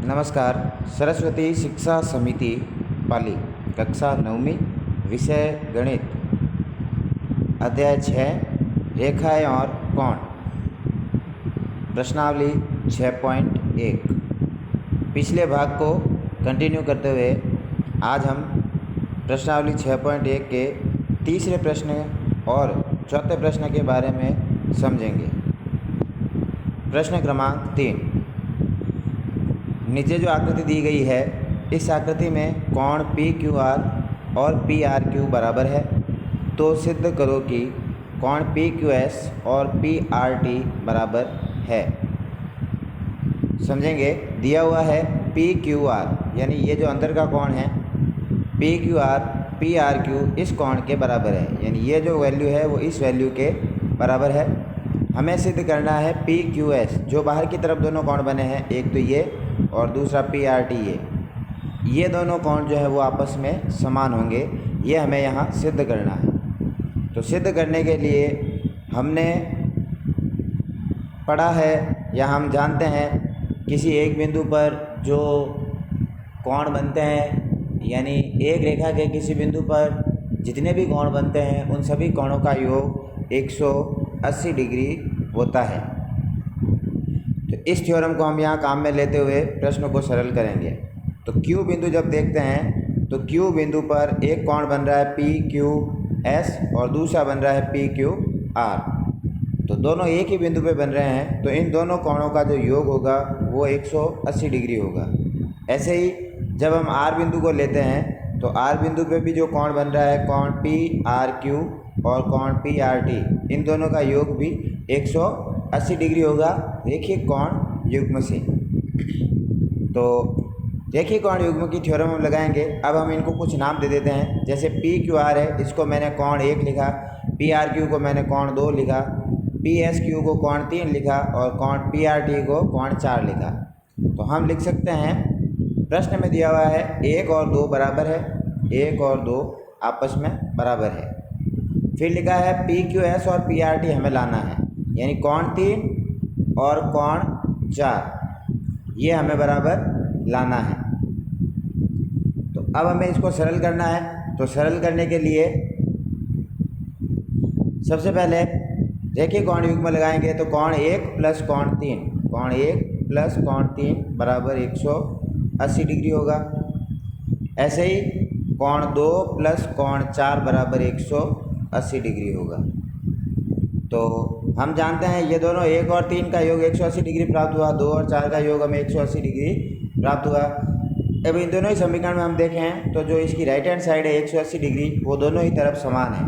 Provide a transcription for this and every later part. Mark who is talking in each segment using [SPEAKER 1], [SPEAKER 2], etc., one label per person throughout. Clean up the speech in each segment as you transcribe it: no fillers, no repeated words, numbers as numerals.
[SPEAKER 1] नमस्कार। सरस्वती शिक्षा समिति पाली कक्षा 9वीं, विषय गणित, अध्याय 6 रेखाएं और कोण, प्रश्नावली 6.1। पिछले भाग को कंटिन्यू करते हुए आज हम प्रश्नावली 6.1 के तीसरे प्रश्न और चौथे प्रश्न के बारे में समझेंगे। प्रश्न क्रमांक 3। नीचे जो आकृति दी गई है, इस आकृति में कोण PQR और PRQ बराबर है, तो सिद्ध करो कि कोण PQS और PRT बराबर है। समझेंगे। दिया हुआ है PQR यानी ये जो अंदर का कोण है, PQR PRQ इस कोण के बराबर है, यानी ये जो वैल्यू है वो इस वैल्यू के बराबर है। हमें सिद्ध करना है PQS, जो बाहर की तरफ दोनों कोण बने हैं, एक तो ये और दूसरा PRT ये दोनों कोण जो है वो आपस में समान होंगे, ये हमें यहाँ सिद्ध करना है। तो सिद्ध करने के लिए हमने पढ़ा है या हम जानते हैं, किसी एक बिंदु पर जो कोण बनते हैं, यानी एक रेखा के किसी बिंदु पर जितने भी कोण बनते हैं उन सभी कोणों का योग 180 डिग्री होता है। तो इस थ्योरम को हम यहाँ काम में लेते हुए प्रश्न को सरल करेंगे। तो Q बिंदु जब देखते हैं तो Q बिंदु पर एक कोण बन रहा है PQS और दूसरा बन रहा है PQR। तो दोनों एक ही बिंदु पे बन रहे हैं, तो इन दोनों कोणों का जो योग होगा वो 180 डिग्री होगा। ऐसे ही जब हम R बिंदु को लेते हैं तो R बिंदु पे भी जो कोण बन रहा है, कोण PRQ और कोण PRT, इन दोनों का योग भी 180 डिग्री होगा रेखीय कोण युग्म से। तो रेखीय कोण युग्म की थ्योरम हम लगाएंगे। अब हम इनको कुछ नाम दे देते हैं, जैसे PQR है, इसको मैंने कोण 1 लिखा, PRQ को मैंने कोण 2 लिखा, PSQ को कोण 3 लिखा और कोण PRT को कोण 4 लिखा। तो हम लिख सकते हैं, प्रश्न में दिया हुआ है 1 और 2 बराबर है, 1 और 2 आपस में बराबर है। फिर लिखा है PQS और PRT हमें लाना है, यानी कोण 3 और कोण 4 ये हमें बराबर लाना है। तो अब हमें इसको सरल करना है। तो सरल करने के लिए सबसे पहले रेखीय कोण युग्म लगाएंगे। तो कोण 1 प्लस कोण 3, कोण 1 प्लस कोण 3 बराबर 180 डिग्री होगा। ऐसे ही कोण 2 प्लस कोण 4 बराबर 180 डिग्री होगा। तो हम जानते हैं ये दोनों 1 और 3 का योग 180 डिग्री प्राप्त हुआ, 2 और 4 का योग हमें 180 डिग्री प्राप्त हुआ। अब इन दोनों ही समीकरण में हम देखें तो जो इसकी राइट हैंड साइड है 180 डिग्री, वो दोनों ही तरफ समान है,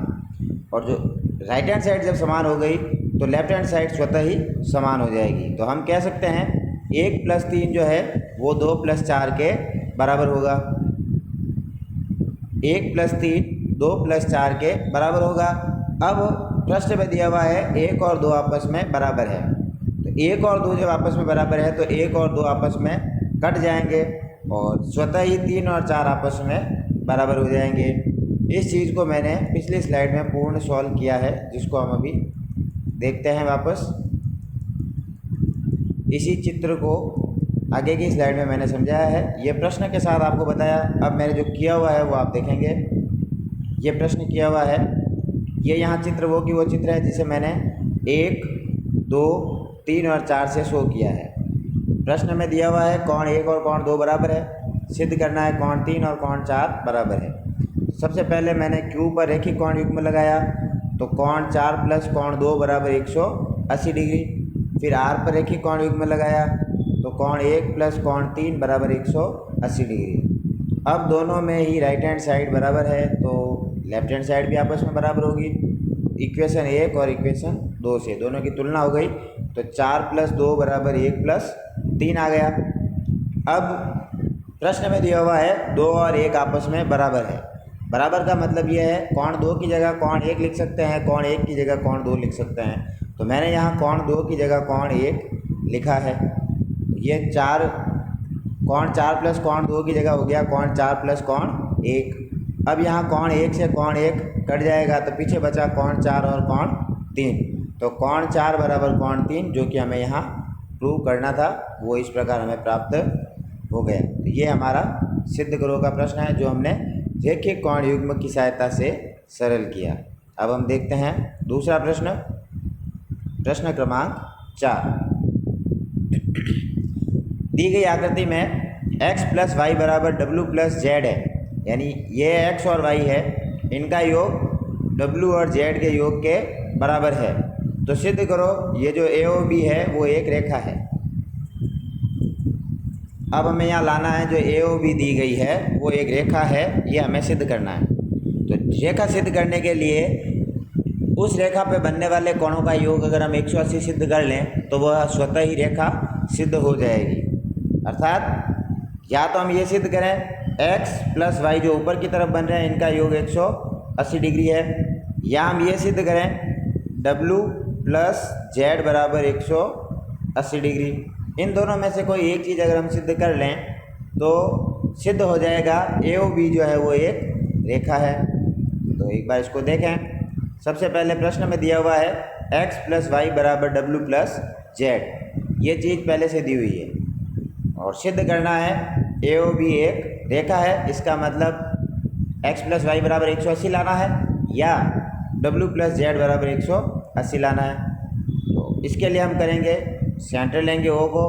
[SPEAKER 1] और जो राइट हैंड साइड जब समान हो गई तो लेफ्ट हैंड साइड स्वतः ही समान हो जाएगी। तो हम कह सकते हैं 1 प्लस 3 जो है वो 2 प्लस 4 के बराबर होगा। 1 प्लस 3 2 प्लस 4 के बराबर होगा। अब प्रश्न में दिया हुआ है 1 और 2 आपस में बराबर है। तो 1 और 2 जब आपस में बराबर है तो 1 और 2 आपस में कट जाएंगे और स्वतः ही 3 और 4 आपस में बराबर हो जाएंगे। इस चीज़ को मैंने पिछली स्लाइड में पूर्ण सॉल्व किया है, जिसको हम अभी देखते हैं वापस। इसी चित्र को आगे की स्लाइड में मैंने समझाया है, ये प्रश्न के साथ आपको बताया। अब मैंने जो किया हुआ है वो आप देखेंगे। ये प्रश्न किया हुआ है, ये यहाँ चित्र वो की वो चित्र है जिसे मैंने 1, 2, 3 और 4 से शो किया है। प्रश्न में दिया हुआ है कोण 1 और कोण 2 बराबर है, सिद्ध करना है कोण 3 और कोण 4 बराबर है। सबसे पहले मैंने Q पर रेखीय कोण युग्म लगाया, तो कोण 4 प्लस कोण 2 बराबर 180 डिग्री। फिर R पर रेखीय कोण युग्म लगाया, तो कोण 1 प्लस कोण 3 बराबर 180 डिग्री। अब दोनों में ही राइट हैंड साइड बराबर है, तो लेफ्ट हैंड साइड भी आपस में बराबर होगी। इक्वेशन 1 और इक्वेशन 2 से दोनों की तुलना हो गई, तो 4 प्लस 2 बराबर 1 प्लस 3 आ गया। अब प्रश्न में दिया हुआ है 2 और 1 आपस में बराबर है। बराबर का मतलब ये है कोण 2 की जगह कोण 1 लिख सकते हैं, कोण 1 की जगह कोण 2 लिख सकते हैं। तो मैंने यहाँ कोण 2 की जगह कोण 1 लिखा है। ये कोण 4 प्लस कोण 2 की जगह हो गया कोण 4 प्लस कोण 1। अब यहाँ कोण 1 से कोण 1 कट जाएगा, तो पीछे बचा कोण 4 और कोण 3। तो कोण 4 बराबर कोण 3, जो कि हमें यहाँ प्रूव करना था, वो इस प्रकार हमें प्राप्त हो गया। तो ये हमारा सिद्ध करो का प्रश्न है जो हमने रैखिक कोण युग्म की सहायता से सरल किया। अब हम देखते हैं दूसरा प्रश्न, प्रश्न क्रमांक 4। दी गई आकृति में x प्लस वाई बराबर डब्ल्यू प्लस जेड है, यानी ये x और y है, इनका योग w और z के योग के बराबर है। तो सिद्ध करो ये जो ए ओ बी है वो एक रेखा है। अब हमें यहाँ लाना है जो ए ओ बी दी गई है वो एक रेखा है, ये हमें सिद्ध करना है। तो रेखा सिद्ध करने के लिए उस रेखा पे बनने वाले कोणों का योग अगर हम 180 सिद्ध कर लें तो वह स्वतः ही रेखा सिद्ध हो जाएगी। अर्थात या तो हम ये सिद्ध करें x प्लस वाई जो ऊपर की तरफ बन रहे हैं इनका योग 180 डिग्री है, या हम ये सिद्ध करें w प्लस जेड बराबर 180 डिग्री। इन दोनों में से कोई एक चीज़ अगर हम सिद्ध कर लें तो सिद्ध हो जाएगा ए ओ बी जो है वो एक रेखा है। तो एक बार इसको देखें। सबसे पहले प्रश्न में दिया हुआ है x प्लस वाई बराबर डब्ल्यू प्लस जेड, ये चीज़ पहले से दी हुई है और सिद्ध करना है ए ओ बी एक रेखा है। इसका मतलब x प्लस वाई बराबर 180 लाना है या w प्लस जेड बराबर 180 लाना है। तो इसके लिए हम करेंगे सेंटर लेंगे O को,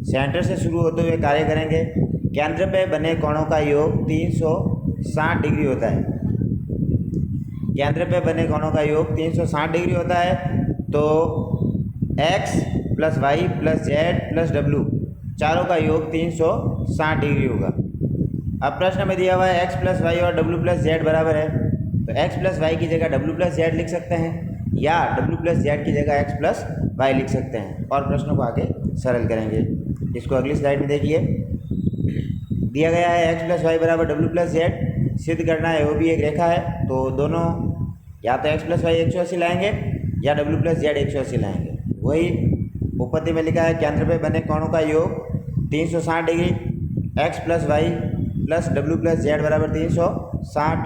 [SPEAKER 1] सेंटर से शुरू होते हुए कार्य करेंगे। केंद्र पे बने कोणों का योग 360 डिग्री होता है। केंद्र पे बने कोणों का योग 360 डिग्री होता है। तो x plus y plus z plus w चारों का योग 360 डिग्री होगा। अब प्रश्न में दिया हुआ है x प्लस वाई और w प्लस जेड बराबर है, तो x प्लस वाई की जगह w प्लस जेड लिख सकते हैं या w प्लस जेड की जगह x प्लस वाई लिख सकते हैं और प्रश्न को आगे सरल करेंगे। इसको अगली स्लाइड में देखिए। दिया गया है x प्लस वाई बराबर w प्लस जेड, सिद्ध करना है वो भी एक रेखा है। तो दोनों या तो x प्लस वाई 180 लाएंगे या w प्लस जेड 180 लाएंगे। वही उपपत्ति में लिखा है केंद्र पे बने कोणों का योग 360 degree, x plus y plus w plus z बराबर 360।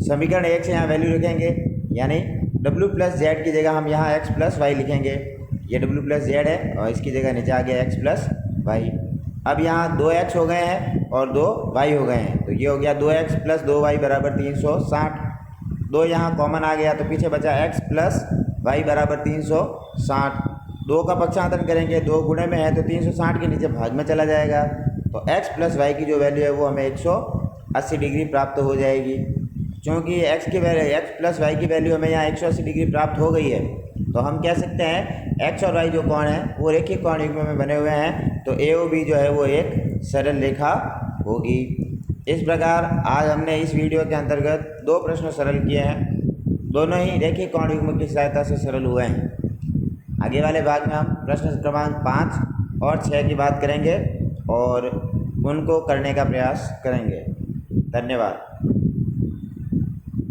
[SPEAKER 1] समीकरण 1 से यहाँ वैल्यू लिखेंगे, यानी w प्लस जेड की जगह हम यहाँ x प्लस वाई लिखेंगे। ये w प्लस जेड है और इसकी जगह नीचे आ गया x प्लस वाई। अब यहाँ 2x हो गए हैं और 2y हो गए हैं, तो ये हो गया 2x प्लस 2y बराबर 360। 2 यहाँ कॉमन आ गया तो पीछे बचा x प्लस वाई बराबर 360। 2 का पक्षांतरण करेंगे, 2 गुणे में है तो 360 के नीचे भाग में चला जाएगा। तो x प्लस वाई की जो वैल्यू है वो हमें 180 डिग्री प्राप्त हो जाएगी। चूँकि x की वैल्यू x प्लस वाई की वैल्यू हमें यहाँ 180 डिग्री प्राप्त हो गई है, तो हम कह सकते हैं x और y जो कोण है वो रैखिक कोण युग्म में बने हुए हैं। तो ए ओ बी जो है वो एक सरल रेखा होगी। इस प्रकार आज हमने इस वीडियो के अंतर्गत 2 प्रश्न सरल किए हैं, दोनों ही रैखिक कोण युग्म की सहायता से सरल हुए हैं। आगे वाले भाग में हम प्रश्न क्रमांक 5 और 6 की बात करेंगे और उनको करने का प्रयास करेंगे। धन्यवाद।